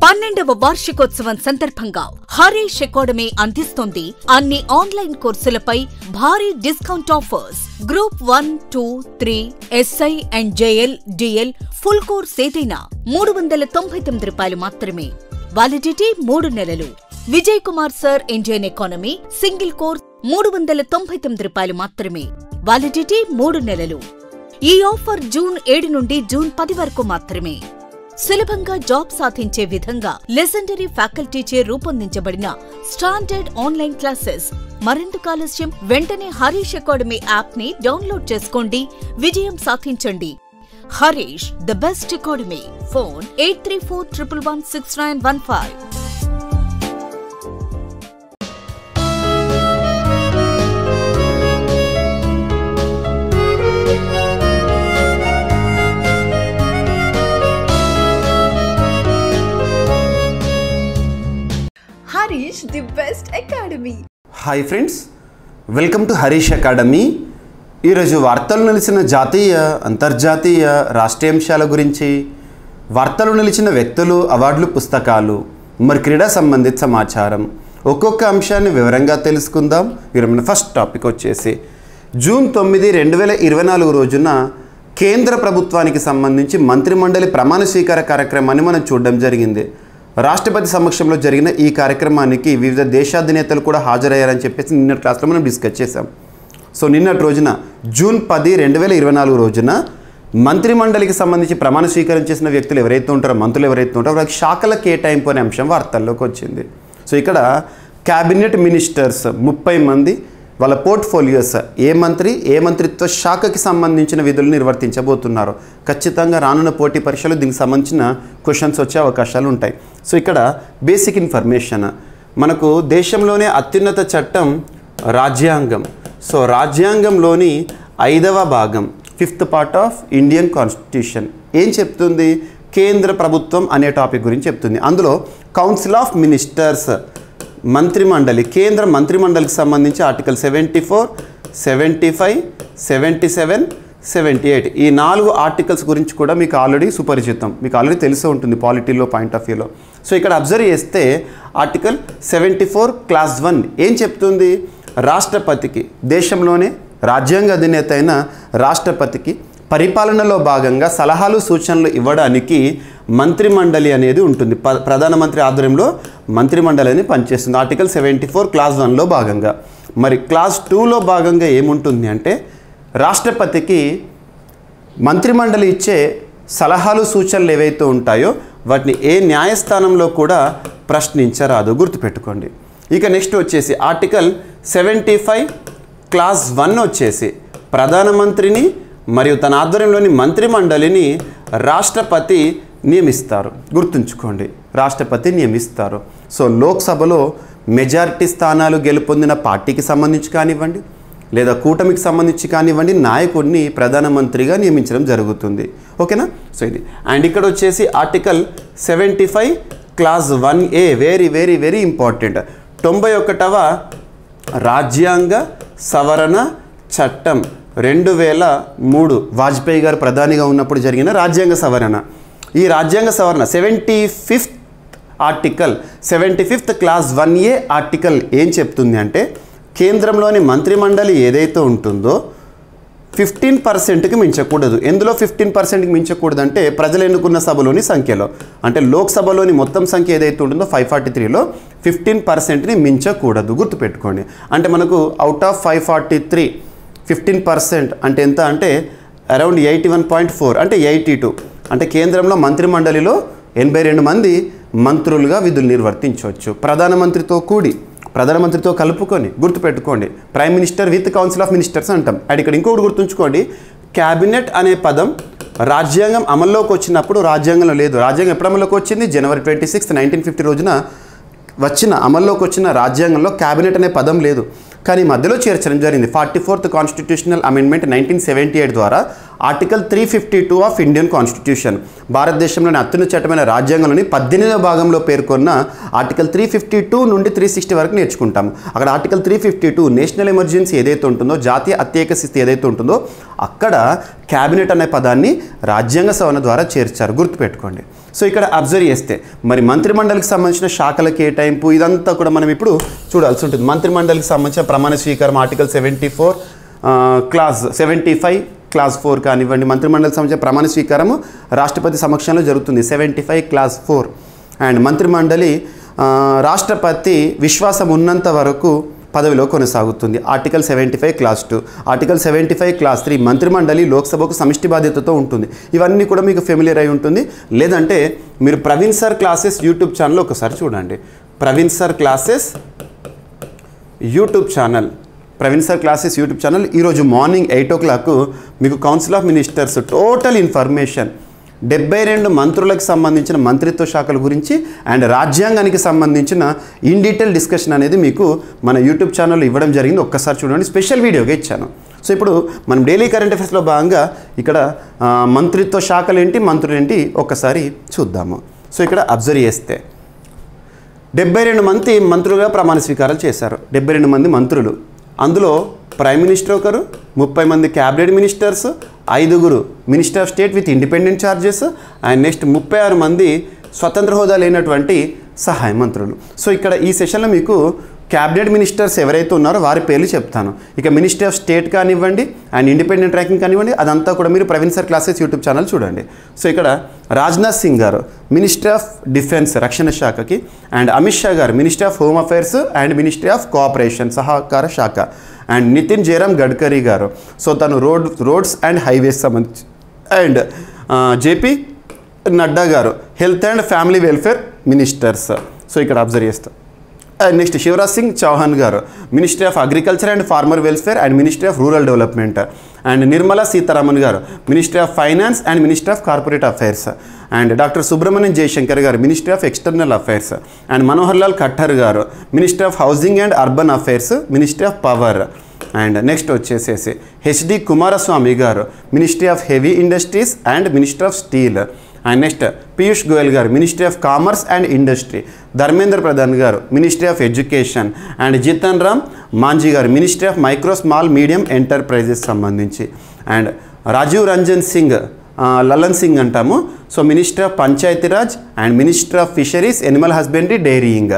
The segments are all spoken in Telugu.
12వ వార్షికోత్సవం సందర్భంగా హరీష్ అకాడమీ అందిస్తోంది అన్ని ఆన్లైన్ కోర్సులపై భారీ discount offers. Group 1, 2, 3, SI and JL, DL full course ఏదైనా ₹399 మాత్రమే. వాలిడిటీ 3 నెలలు. Vijay Kumar sir Indian economy single course ₹399 మాత్రమే. వాలిడిటీ 3 నెలలు. ఈ ఆఫర్ జూన్ 7 నుండి జూన్ 10 వరకు మాత్రమే. సులభంగా జాబ్ సాధించే విధంగా లెజెండరీ ఫ్యాకల్టీచే రూపొందించబడిన స్టాండర్డ్ ఆన్లైన్ క్లాసెస్. మరెందుకు ఆలస్యం? వెంటనే హరీష్ అకాడమీ యాప్ ని డౌన్లోడ్ చేసుకోండి, విజయం సాధించండి. Harish the best academy. Phone 8341116915. Harish, the best academy. Hi friends, welcome to Harish Academy. ఈరోజు వార్తలు నిలిచిన జాతీయ, అంతర్జాతీయ, రాష్ట్రీయ అంశాల గురించి, వార్తలు నిలిచిన వ్యక్తులు, అవార్డులు, పుస్తకాలు, మరి క్రీడా సంబంధిత సమాచారం, ఒక్కొక్క అంశాన్ని వివరంగా తెలుసుకుందాం. మన ఫస్ట్ టాపిక్ వచ్చేసి జూన్ 9, 2024 రోజున కేంద్ర ప్రభుత్వానికి సంబంధించి మంత్రిమండలి ప్రమాణ స్వీకార కార్యక్రమాన్ని మనం చూడడం జరిగింది. రాష్ట్రపతి సమక్షంలో జరిగిన ఈ కార్యక్రమానికి వివిధ దేశాధినేతలు కూడా హాజరయ్యారని చెప్పేసి నిన్నటి క్లాస్లో మనం డిస్కస్ చేసాం. సో నిన్నటి రోజున జూన్ 10, 2024 రోజున మంత్రిమండలికి సంబంధించి ప్రమాణ స్వీకారం చేసిన వ్యక్తులు ఎవరైతే ఉంటారో, మంత్రులు ఎవరైతే ఉంటారో వాళ్ళకి శాఖల కేటాయింపు అనే అంశం వార్తల్లోకి వచ్చింది. సో ఇక్కడ క్యాబినెట్ మినిస్టర్స్ 30 మంది వాళ్ళ పోర్ట్ఫోలియోస్ ఏ మంత్రిత్వ శాఖకి సంబంధించిన విధులు నిర్వర్తించబోతున్నారు. ఖచ్చితంగా రానున్న పోటీ పరీక్షలు దీనికి సంబంధించిన క్వశ్చన్స్ వచ్చే అవకాశాలు ఉంటాయి. సో ఇక్కడ బేసిక్ ఇన్ఫర్మేషన్, మనకు దేశంలోనే అత్యున్నత చట్టం రాజ్యాంగం. సో రాజ్యాంగంలోని 5వ భాగం 5th part of Indian constitution ఏం చెప్తుంది? కేంద్ర ప్రభుత్వం అనే టాపిక్ గురించి చెప్తుంది. అందులో కౌన్సిల్ ఆఫ్ మినిస్టర్స్, మంత్రిమండలి, కేంద్ర మంత్రిమండలికి సంబంధించి ఆర్టికల్ 74, 75, 77, 78 ఈ 4 ఆర్టికల్స్ గురించి కూడా మీకు ఆల్రెడీ సుపరిచితం, మీకు ఆల్రెడీ తెలిసి ఉంటుంది పాలిటీలో పాయింట్ ఆఫ్ వ్యూలో. సో ఇక్కడ అబ్జర్వ్ చేస్తే ఆర్టికల్ 74 క్లాస్ 1 ఏం చెప్తుంది? రాష్ట్రపతికి, దేశంలోనే రాజ్యాంగ అధినేత అయిన రాష్ట్రపతికి పరిపాలనలో భాగంగా సలహాలు, సూచనలు ఇవ్వడానికి మంత్రిమండలి అనేది ఉంటుంది. ప్రధానమంత్రి ఆధ్వర్యంలో మంత్రిమండలి అని పనిచేస్తుంది. ఆర్టికల్ 74 క్లాస్ 1లో భాగంగా. మరి క్లాస్ 2లో భాగంగా ఏముంటుంది అంటే రాష్ట్రపతికి మంత్రిమండలి ఇచ్చే సలహాలు, సూచనలు ఏవైతే ఉంటాయో వాటిని ఏ న్యాయస్థానంలో కూడా ప్రశ్నించరాదు, గుర్తుపెట్టుకోండి. ఇక నెక్స్ట్ వచ్చేసి ఆర్టికల్ 75 క్లాస్ 1 వచ్చేసి ప్రధానమంత్రిని మరియు తన ఆధ్వర్యంలోని మంత్రిమండలిని రాష్ట్రపతి నియమిస్తారు. గుర్తుంచుకోండి, రాష్ట్రపతి నియమిస్తారు. సో లోక్సభలో మెజారిటీ స్థానాలు గెలుపొందిన పార్టీకి సంబంధించి కానివ్వండి, లేదా కూటమికి సంబంధించి కానివ్వండి, నాయకుడిని ప్రధానమంత్రిగా నియమించడం జరుగుతుంది. ఓకేనా? సో ఇది. అండ్ ఇక్కడ వచ్చేసి article 75 class 1A very very very important. 91వ రాజ్యాంగ సవరణ చట్టం 2003 వాజ్పేయి గారు ప్రధానిగా ఉన్నప్పుడు జరిగిన రాజ్యాంగ సవరణ. ఈ రాజ్యాంగ సవరణ 75th article 75th class 1A article ఏం చెప్తుంది అంటే కేంద్రంలోని మంత్రిమండలి ఏదైతే ఉంటుందో 15%కి మించకూడదు. ఎందులో 15%కి మించకూడదు అంటే ప్రజలు ఎన్నుకున్న సభలోని సంఖ్యలో, అంటే లోక్సభలోని మొత్తం సంఖ్య ఏదైతే ఉంటుందో 543లో 15%ని మించకూడదు, గుర్తుపెట్టుకోండి. అంటే మనకు అవుట్ ఆఫ్ 543 15% అంటే ఎంత అంటే అరౌండ్ 81.4 అంటే 82. అంటే కేంద్రంలో మంత్రిమండలిలో 82 మంది మంత్రులుగా విధులు నిర్వర్తించవచ్చు. ప్రధానమంత్రితో కలుపుకొని, గుర్తుపెట్టుకోండి. Prime minister with council of ministers అంటాం. అండ్ ఇక్కడ ఇంకొకటి గుర్తుంచుకోండి, క్యాబినెట్ అనే పదం రాజ్యాంగం అమల్లోకి వచ్చినప్పుడు రాజ్యాంగంలో లేదు. రాజ్యాంగం ఎప్పుడు అమల్లోకి వచ్చింది? జనవరి 26, 1950 రోజున అమల్లోకి వచ్చిన రాజ్యాంగంలో క్యాబినెట్ అనే పదం లేదు. కానీ మధ్యలో చేర్చడం జరిగింది. 44th కాన్స్టిట్యూషనల్ అమెండ్మెంట్ 1978 ద్వారా ఆర్టికల్ 352 ఆఫ్ ఇండియన్ కాన్స్టిట్యూషన్, భారతదేశంలోని అత్యున్నత చట్టమైన రాజ్యాంగంలోని 18వ భాగంలో పేర్కొన్న ఆర్టికల్ 352 నుండి 360 వరకు నేర్చుకుంటాం. అక్కడ ఆర్టికల్ 352 నేషనల్ ఎమర్జెన్సీ ఏదైతే ఉంటుందో, జాతీయ అత్యయిక స్థితి ఏదైతే ఉంటుందో, అక్కడ క్యాబినెట్ అనే పదాన్ని రాజ్యాంగ సవరణ ద్వారా చేర్చారు, గుర్తుపెట్టుకోండి. సో ఇక్కడ అబ్జర్వ్ చేస్తే మరి మంత్రిమండలికి సంబంధించిన శాఖల కేటాయింపు ఇదంతా కూడా మనం ఇప్పుడు చూడాల్సి ఉంటుంది. మంత్రిమండలికి సంబంధించిన ప్రమాణ స్వీకారం ఆర్టికల్ 74 క్లాస్ 75 క్లాస్ 4 కానివ్వండి, మంత్రిమండలికి సంబంధించిన ప్రమాణ స్వీకారము రాష్ట్రపతి సమక్షంలో జరుగుతుంది 75 క్లాస్ 4. అండ్ మంత్రిమండలి రాష్ట్రపతి విశ్వాసం ఉన్నంత వరకు పదవిలో కొనసాగుతుంది ఆర్టికల్ 75 క్లాస్ 2. ఆర్టికల్ 75 క్లాస్ 3 మంత్రిమండలి లోక్సభకు సమిష్టి బాధ్యతతో ఉంటుంది. ఇవన్నీ కూడా మీకు ఫెమిలియర్ అయి ఉంటుంది. లేదంటే మీరు Praveen sir classes YouTube channel ఒకసారి చూడండి. Praveen sir classes YouTube channel, Praveen sir classes YouTube channel ఈరోజు మార్నింగ్ 8 o'clock మీకు council of ministers total information 72 మంత్రులకు సంబంధించిన మంత్రిత్వ శాఖల గురించి అండ్ రాజ్యాంగానికి సంబంధించిన ఇన్ డీటెయిల్ డిస్కషన్ అనేది మీకు మన యూట్యూబ్ ఛానల్లో ఇవ్వడం జరిగింది. ఒక్కసారి చూడండి, స్పెషల్ వీడియోగా ఇచ్చాను. సో ఇప్పుడు మనం డైలీ కరెంట్ అఫైర్స్లో భాగంగా ఇక్కడ మంత్రిత్వ శాఖలు ఏంటి, మంత్రులు ఏంటి ఒక్కసారి చూద్దాము. సో ఇక్కడ అబ్జర్వ్ చేస్తే 72 మంది మంత్రులుగా ప్రమాణ స్వీకారాలు చేశారు. 72 మంది మంత్రులు, అందులో ప్రైమ్ మినిస్టర్ ఒకరు, 30 మంది cabinet ministers, 5 minister of state with independent charges and next 36 మంది స్వతంత్ర హోదా లేనటువంటి సహాయ మంత్రులు. సో ఇక్కడ ఈ సెషన్లో మీకు క్యాబినెట్ మినిస్టర్స్ ఎవరైతే ఉన్నారో వారి పేర్లు చెప్తాను. ఇక మినిస్టర్ ఆఫ్ స్టేట్ కానివ్వండి అండ్ ఇండిపెండెంట్ ర్యాంకింగ్ కానివ్వండి, అదంతా కూడా మీరు Praveen sir classes YouTube channel చూడండి. సో ఇక్కడ రాజ్నాథ్ సింగ్ గారు మినిస్టర్ ఆఫ్ డిఫెన్స్ రక్షణ శాఖకి, అండ్ అమిత్ షా గారు minister of home affairs and ministry of cooperation సహకార శాఖ, అండ్ నితిన్ జయరామ్ గడ్కరీ గారు సో తను రోడ్స్ అండ్ హైవేస్ సంబంధించి, అండ్ జేపీ నడ్డా గారు health and family welfare ministers. So ఇక్కడ అబ్జర్వ్ చేస్తాం. అండ్ నెక్స్ట్ శివరాజ్ సింగ్ చౌహాన్ గారు ministry of agriculture and farmer welfare and ministry of rural development, and Nirmala Sitharaman గారు ministry of finance and ministry of corporate affairs, and doctor Subrahmanyam Jayashankar గారు ministry of external affairs, and Manohar Lal Khattar గారు ministry of housing and urban affairs ministry of power, and next వచ్చేసేసి హెచ్డి కుమారస్వామి గారు ministry of heavy industries and ministry of steel, and next Piyush Goyal గారు ministry of commerce and industry, Dharmendra Pradhan గారు ministry of education, and Jitan Ram Manjhi గారు ministry of micro small medium enterprises సంబంధించి, అండ్ రాజీవ్ రంజన్ సింగ్ లలన్ సింగ్ అంటాము so ministry of Panchayati Raj and ministry of fisheries animal husbandry dairying,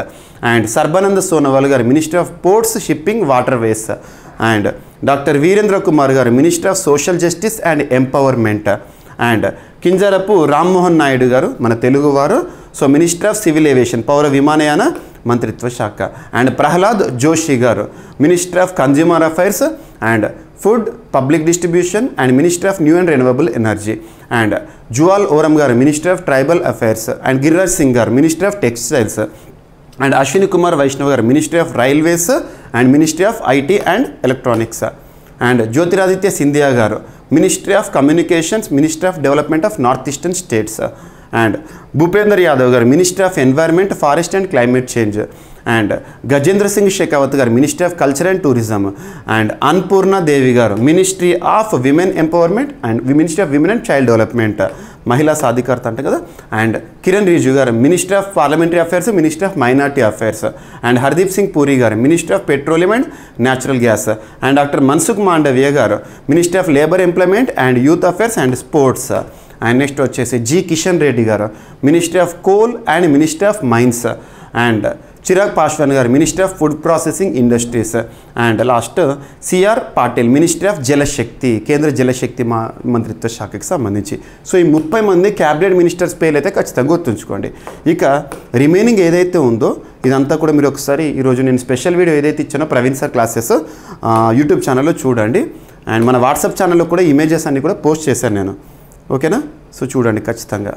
and Sarbananda Sonowal గారు ministry of ports shipping waterways, and doctor Virendra Kumar గారు ministry of social justice and empowerment, and Kinjarapu Rammohan Naidu గారు మన తెలుగువారు so ministry of civil aviation పౌర విమానయాన మంత్రిత్వ శాఖ, అండ్ ప్రహ్లాద్ జోషి గారు ministry of consumer affairs and food public distribution and ministry of new and renewable energy, and Jual Oram గారు ministry of tribal affairs, and Giriraj Singh గారు ministry of textiles, and Ashwini Kumar Vaishnaw గారు ministry of railways and ministry of IT and electronics, and Jyotiraditya Scindia గారు ministry of communications ministry of development of north eastern states, and Bhupender Yadav గారు ministry of environment forest and climate change, and Gajendra Singh Shekhawat గారు ministry of culture and tourism, and Annapurna Devi గారు ministry of women empowerment and ministry of women and child development మహిళా సాధికారత అంట కదా, అండ్ కిరణ్ రిజిజు గారు ministry of parliamentary affairs ministry of minority affairs, and Hardeep Singh Puri గారు ministry of petroleum and natural gas, and doctor Mansukh Mandaviya గారు ministry of labour employment and youth affairs and sports, and next వచ్చేసి జి కిషన్ రెడ్డి గారు ministry of coal and ministry of mines, and Chirag Paswan గారు ministry of food processing industries, and last CR Patil ministry of Jal Shakti కేంద్ర జలశక్తి మంత్రిత్వ శాఖకి సంబంధించి. సో ఈ 30 మంది క్యాబినెట్ మినిస్టర్స్ పేర్లు అయితే ఖచ్చితంగా గుర్తుంచుకోండి. ఇక రిమైనింగ్ ఏదైతే ఉందో ఇదంతా కూడా మీరు ఒకసారి ఈరోజు నేను స్పెషల్ వీడియో ఏదైతే ఇచ్చానో ప్రవీణ్ సార్ క్లాసెస్ యూట్యూబ్ ఛానల్లో చూడండి, అండ్ మన వాట్సాప్ ఛానల్లో కూడా ఇమేజెస్ అన్నీ కూడా పోస్ట్ చేశాను నేను, ఓకేనా? సో చూడండి ఖచ్చితంగా.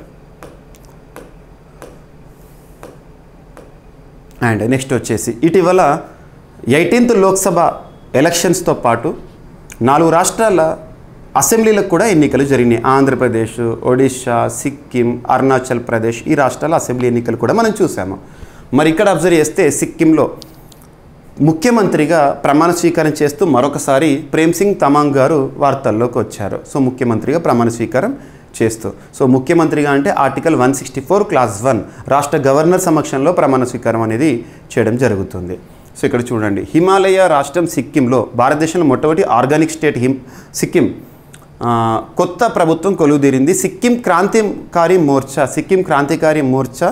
అండ్ నెక్స్ట్ వచ్చేసి ఇటీవల 18th లోక్సభ ఎలక్షన్స్తో పాటు 4 రాష్ట్రాల అసెంబ్లీలకు కూడా ఎన్నికలు జరిగినాయి. ఆంధ్రప్రదేశ్, ఒడిశా, సిక్కిం, అరుణాచల్ ప్రదేశ్ ఈ రాష్ట్రాల అసెంబ్లీ ఎన్నికలు కూడా మనం చూసాము. మరి ఇక్కడ అబ్జర్వ్ చేస్తే సిక్కింలో ముఖ్యమంత్రిగా ప్రమాణ స్వీకారం చేస్తూ మరొకసారి ప్రేమ్ సింగ్ తమాంగ్ గారు వార్తల్లోకి వచ్చారు. సో ముఖ్యమంత్రిగా ప్రమాణ స్వీకారం చేస్తూ, సో ముఖ్యమంత్రిగా అంటే ఆర్టికల్ 164 క్లాస్ 1 రాష్ట్ర గవర్నర్ సమక్షంలో ప్రమాణ స్వీకారం అనేది చేయడం జరుగుతుంది. సో ఇక్కడ చూడండి, హిమాలయ రాష్ట్రం సిక్కింలో భారతదేశంలో మొట్టమొదటి ఆర్గానిక్ స్టేట్ సిక్కిం కొత్త ప్రభుత్వం కొలువుదీరింది. సిక్కిం క్రాంతికారి మోర్చా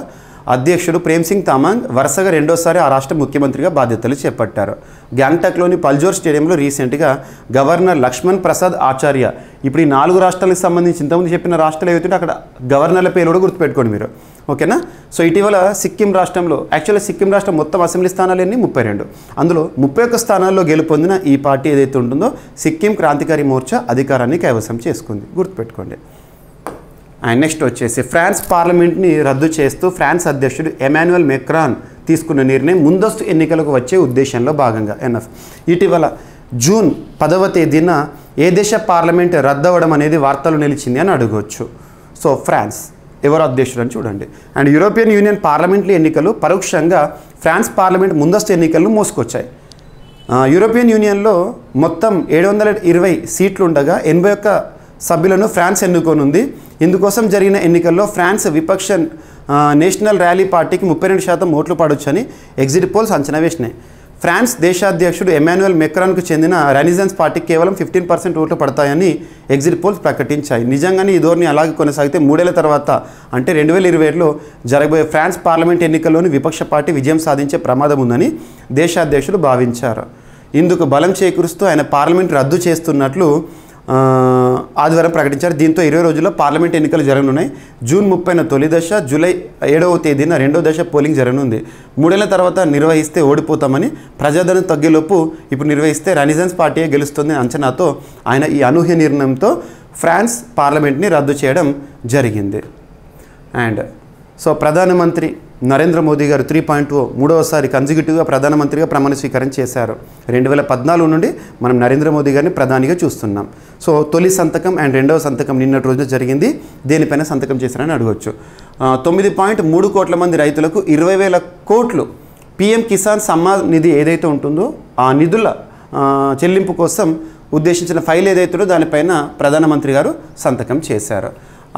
అధ్యక్షుడు ప్రేమ్ సింగ్ తమాంగ్ వరుసగా రెండోసారి ఆ రాష్ట్ర ముఖ్యమంత్రిగా బాధ్యతలు చేపట్టారు. గ్యాంగ్టాక్లోని పల్జోర్ స్టేడియంలో రీసెంట్గా గవర్నర్ లక్ష్మణ్ ప్రసాద్ ఆచార్య, ఇప్పుడు ఈ 4 రాష్ట్రాలకు సంబంధించి ఇంతకుముందు చెప్పిన రాష్ట్రాలు ఏవైతుంటే అక్కడ గవర్నర్ల పేరు కూడా గుర్తుపెట్టుకోండి మీరు, ఓకేనా. సో ఇటీవల సిక్కిం రాష్ట్రంలో, యాక్చువల్గా సిక్కిం రాష్ట్రం మొత్తం అసెంబ్లీ స్థానాలు ఎన్ని 32, అందులో 31 స్థానాల్లో గెలుపొందిన ఈ పార్టీ ఏదైతే ఉంటుందో సిక్కిం క్రాంతికారి మోర్చా అధికారాన్ని కైవసం చేసుకుంది, గుర్తుపెట్టుకోండి. అండ్ నెక్స్ట్ వచ్చేసి ఫ్రాన్స్ పార్లమెంట్ని రద్దు చేస్తూ ఫ్రాన్స్ అధ్యక్షుడు ఎమాన్యుయల్ మెక్రాన్ తీసుకున్న నిర్ణయం ముందస్తు ఎన్నికలకు వచ్చే ఉద్దేశంలో భాగంగా ఇటీవల జూన్ 10వ తేదీన ఏ దేశ పార్లమెంట్ రద్దవడం అనేది వార్తలు నిలిచింది అని అడగవచ్చు. సో ఫ్రాన్స్ ఎవరు అధ్యక్షుడు అని చూడండి. అండ్ యూరోపియన్ యూనియన్ పార్లమెంట్ల ఎన్నికలు పరోక్షంగా ఫ్రాన్స్ పార్లమెంట్ ముందస్తు ఎన్నికలను మోసుకొచ్చాయి. యూరోపియన్ యూనియన్లో మొత్తం 720 సీట్లు ఉండగా 81 సభ్యులను ఫ్రాన్స్ ఎన్నుకోనుంది. ఇందుకోసం జరిగిన ఎన్నికల్లో ఫ్రాన్స్ విపక్ష నేషనల్ ర్యాలీ పార్టీకి 32% ఓట్లు పడొచ్చని ఎగ్జిట్ పోల్స్ అంచనా వేసినాయి. ఫ్రాన్స్ దేశాధ్యక్షుడు ఎమాన్యుయల్ మెక్రాన్కు చెందిన రెనిజన్స్ పార్టీకి కేవలం 15% ఓట్లు పడతాయని ఎగ్జిట్ పోల్స్ ప్రకటించాయి. నిజంగానే ఈ ధోరణి అలాగే కొనసాగితే 3 ఏళ్ల తర్వాత అంటే 2027లో జరగబోయే ఫ్రాన్స్ పార్లమెంట్ ఎన్నికల్లోని విపక్ష పార్టీ విజయం సాధించే ప్రమాదం ఉందని దేశాధ్యక్షుడు భావించారు. ఇందుకు బలం చేకూరుస్తూ ఆయన పార్లమెంట్ రద్దు చేస్తున్నట్లు ఆదివారం ప్రకటించారు. దీంతో 20 రోజుల్లో పార్లమెంట్ ఎన్నికలు జరగనున్నాయి. జూన్ 30న తొలి దశ, జూలై 7వ తేదీన రెండో దశ పోలింగ్ జరగనుంది. 3 ఏళ్ల తర్వాత నిర్వహిస్తే ఓడిపోతామని, ప్రజాదరణ తగ్గేలోపు ఇప్పుడు నిర్వహిస్తే రెనిజన్స్ పార్టీయే గెలుస్తుంది అంచనాతో ఆయన ఈ అనూహ్య నిర్ణయంతో ఫ్రాన్స్ పార్లమెంట్ని రద్దు చేయడం జరిగింది. అండ్ సో ప్రధానమంత్రి నరేంద్ర మోదీ గారు 3.0 మూడవసారి కన్సిక్యూటివ్గా ప్రధానమంత్రిగా ప్రమాణ స్వీకారం చేశారు. 2014 నుండి మనం నరేంద్ర మోదీ గారిని ప్రధానిగా చూస్తున్నాం. సో తొలి సంతకం అండ్ రెండవ సంతకం నిన్నటి రోజున జరిగింది. దేనిపైన సంతకం చేశారని అడగవచ్చు. 9.3 కోట్ల మంది రైతులకు 20,000 కోట్లు PM కిసాన్ సమ్మాన్ నిధి ఏదైతే ఉంటుందో ఆ నిధుల చెల్లింపు కోసం ఉద్దేశించిన ఫైల్ ఏదైతుందో దానిపైన ప్రధానమంత్రి గారు సంతకం చేశారు.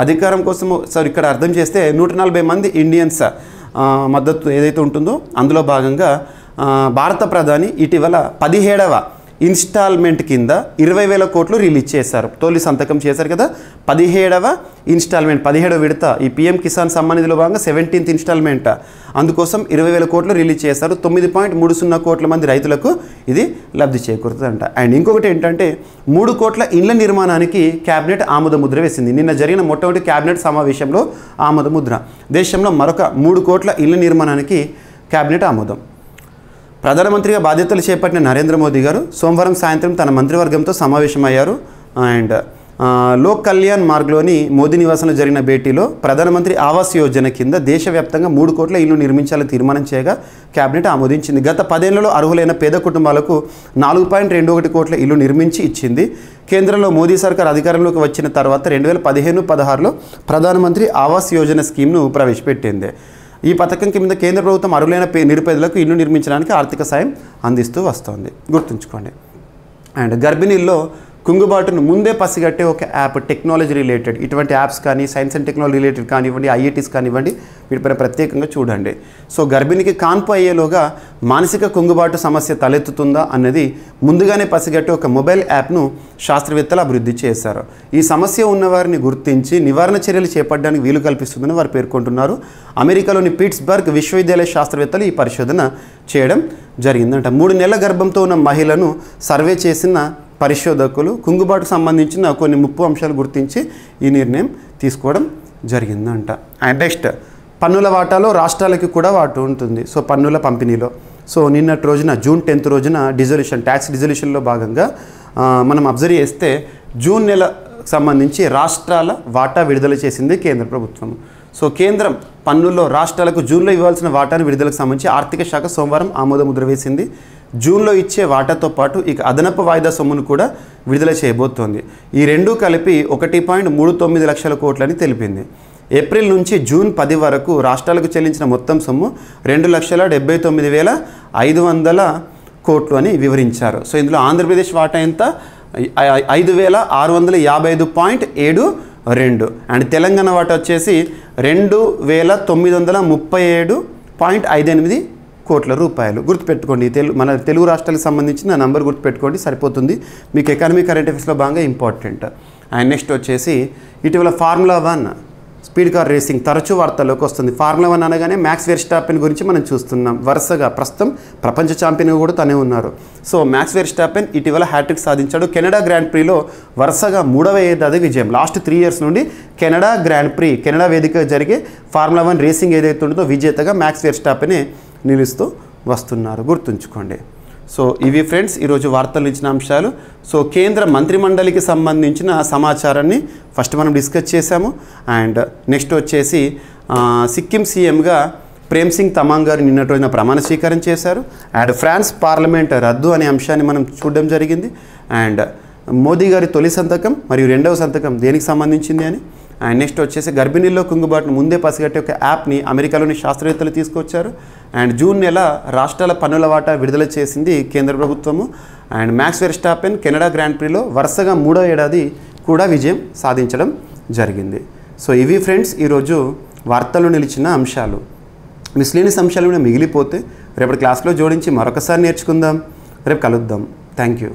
అధికారం కోసం సార్ ఇక్కడ అర్థం చేస్తే 140 మంది ఇండియన్స్ మద్దతు ఏదైతే ఉంటుందో అందులో భాగంగా భారత ప్రధాని ఇటీవల 17వ ఇన్స్టాల్మెంట్ కింద 20,000 కోట్లు రిలీజ్ చేశారు. తొలి సంతకం చేశారు కదా, 17వ ఇన్స్టాల్మెంట్ 17వ విడత ఈ PM కిసాన్ సమ్మాన్ నిధిలో భాగంగా 17th ఇన్స్టాల్మెంట్, అందుకోసం 20,000 కోట్లు రిలీజ్ చేశారు. 9.30 కోట్ల మంది రైతులకు ఇది లబ్ధి చేకూరుతుందంట. అండ్ ఇంకొకటి ఏంటంటే 3 కోట్ల ఇళ్ల నిర్మాణానికి క్యాబినెట్ ఆమోద ముద్ర వేసింది. నిన్న జరిగిన మొట్టమొదటి క్యాబినెట్ సమావేశంలో ఆమోద ముద్ర. దేశంలో మరొక 3 కోట్ల ఇళ్ల నిర్మాణానికి క్యాబినెట్ ఆమోదం. ప్రధానమంత్రిగా బాధ్యతలు చేపట్టిన నరేంద్ర మోదీ గారు సోమవారం సాయంత్రం తన మంత్రివర్గంతో సమావేశమయ్యారు. అండ్ లోక్ కళ్యాణ్ మార్గ్లోని మోదీ నివాసంలో జరిగిన భేటీలో ప్రధానమంత్రి ఆవాస్ యోజన కింద దేశవ్యాప్తంగా 3 కోట్ల ఇళ్లు నిర్మించాలని తీర్మానం చేయగా క్యాబినెట్ ఆమోదించింది. గత 10 ఏళ్లలో అర్హులైన పేద కుటుంబాలకు 4.21 కోట్ల ఇల్లు నిర్మించి ఇచ్చింది. కేంద్రంలో మోదీ సర్కార్ అధికారంలోకి వచ్చిన తర్వాత 2015-16లో ప్రధానమంత్రి ఆవాస్ యోజన స్కీమ్ను ప్రవేశపెట్టింది. ఈ పథకం కింద కేంద్ర ప్రభుత్వం అర్హులైన నిరుపేదలకు ఇల్లు నిర్మించడానికి ఆర్థిక సాయం అందిస్తూ వస్తోంది, గుర్తుంచుకోండి. అండ్ గర్భిణీల్లో కుంగుబాటును ముందే పసిగట్టే ఒక యాప్, టెక్నాలజీ రిలేటెడ్ ఇటువంటి యాప్స్ కానీ సైన్స్ అండ్ టెక్నాలజీ రిలేటెడ్ కానివ్వండి, IITs కానివ్వండి, వీటిపైన ప్రత్యేకంగా చూడండి. సో గర్భిణికి కాన్పు అయ్యేలోగా మానసిక కుంగుబాటు సమస్య తలెత్తుతుందా అన్నది ముందుగానే పసిగట్టే ఒక మొబైల్ యాప్ను శాస్త్రవేత్తలు అభివృద్ధి చేశారు. ఈ సమస్య ఉన్నవారిని గుర్తించి నివారణ చర్యలు చేపట్టడానికి వీలు కల్పిస్తుందని వారు పేర్కొంటున్నారు. అమెరికాలోని పిట్స్బర్గ్ విశ్వవిద్యాలయ శాస్త్రవేత్తలు ఈ పరిశోధన చేయడం జరిగిందంట. 3 నెలల గర్భంతో ఉన్న మహిళను సర్వే చేసిన పరిశోధకులు కుంగుబాటుకు సంబంధించిన కొన్ని ముప్పు అంశాలు గుర్తించి ఈ నిర్ణయం తీసుకోవడం జరిగిందంట. అండ్ నెక్స్ట్ పన్నుల వాటాలో రాష్ట్రాలకి కూడా వాటా ఉంటుంది. సో పన్నుల పంపిణీలో సో నిన్నటి రోజున జూన్ 10th రోజున ట్యాక్స్ డిజల్యూషన్లో భాగంగా మనం అబ్జర్వ్ చేస్తే జూన్ నెల సంబంధించి రాష్ట్రాల వాటా విడుదల చేసింది కేంద్ర ప్రభుత్వం. సో కేంద్రం పన్నుల్లో రాష్ట్రాలకు జూన్లో ఇవ్వాల్సిన వాటాను విడుదలకు సంబంధించి ఆర్థిక శాఖ సోమవారం ఆమోద ముద్ర వేసింది. జూన్లో ఇచ్చే వాటాతో పాటు ఇక అదనపు వాయిదా సొమ్మును కూడా విడుదల చేయబోతోంది. ఈ రెండూ కలిపి 1.39 లక్షల కోట్లని తెలిపింది. ఏప్రిల్ నుంచి జూన్ 10 వరకు రాష్ట్రాలకు చెల్లించిన మొత్తం సొమ్ము 2,79,500 కోట్లు అని వివరించారు. సో ఇందులో ఆంధ్రప్రదేశ్ వాటా ఎంత? 5,655.72. అండ్ తెలంగాణ వాటా వచ్చేసి 2,937.58 కోట్ల రూపాయలు. గుర్తుపెట్టుకోండి, మన తెలుగు రాష్ట్రాలకు సంబంధించిన నంబర్ గుర్తుపెట్టుకోండి, సరిపోతుంది. మీకు ఎకానమీ కరెంట్ అఫైర్స్లో బాగా ఇంపార్టెంట్. అండ్ నెక్స్ట్ వచ్చేసి ఇటీవల ఫార్ములా 1 స్పీడ్ కార్ రేసింగ్ తరచూ వార్తల్లోకి వస్తుంది. ఫార్ములా 1 అనగానే మ్యాక్స్ వెర్స్టాపెన్ గురించి మనం చూస్తున్నాం. వరుసగా ప్రస్తుతం ప్రపంచ ఛాంపియన్గా కూడా తనే ఉన్నారు. సో మ్యాక్స్ వెర్స్టాపెన్ ఇటీవల హ్యాట్రిక్ సాధించాడు. కెనడా గ్రాండ్ ప్రీలో వరుసగా 3వ ఏడాది విజయం. లాస్ట్ 3 years నుండి కెనడా గ్రాండ్ ప్రీ, కెనడా వేదిక జరిగే ఫార్ములా 1 రేసింగ్ ఏదైతే ఉంటుందో విజేతగా మ్యాక్స్ వెర్స్టాపెనే నిలుస్తూ వస్తున్నారు. గుర్తుంచుకోండి. సో ఇవి ఫ్రెండ్స్ ఈరోజు వార్తలు ఇచ్చిన అంశాలు. సో కేంద్ర మంత్రిమండలికి సంబంధించిన సమాచారాన్ని ఫస్ట్ మనం డిస్కస్ చేశాము. అండ్ నెక్స్ట్ వచ్చేసి సిక్కిం సీఎంగా ప్రేమ్ సింగ్ తమాంగ్ గారు నిన్నటి రోజున ప్రమాణ స్వీకారం చేశారు. అండ్ ఫ్రాన్స్ పార్లమెంట్ రద్దు అనే అంశాన్ని మనం చూడడం జరిగింది. అండ్ మోదీ గారి తొలి సంతకం మరియు రెండవ సంతకం దేనికి సంబంధించింది అని. అండ్ నెక్స్ట్ వచ్చేసి గర్భిణీల్లో కుంగుబాటును ముందే పసిగట్టే ఒక యాప్ని అమెరికాలోని శాస్త్రవేత్తలు తీసుకొచ్చారు. అండ్ జూన్ నెల రాష్ట్రాల పన్నుల వాటా విడుదల చేసింది కేంద్ర ప్రభుత్వము. And Max Verstappen Canada grand ప్రీలో వరుసగా 3వ ఏడాది కూడా విజయం సాధించడం జరిగింది. సో ఇవి ఫ్రెండ్స్ ఈరోజు వార్తల్లో నిలిచిన అంశాలు. మిస్లేనియస్ అంశాలు కూడా మిగిలిపోతే రేపటి క్లాస్లో జోడించి మరొకసారి నేర్చుకుందాం. రేపు కలుద్దాం. Thank you.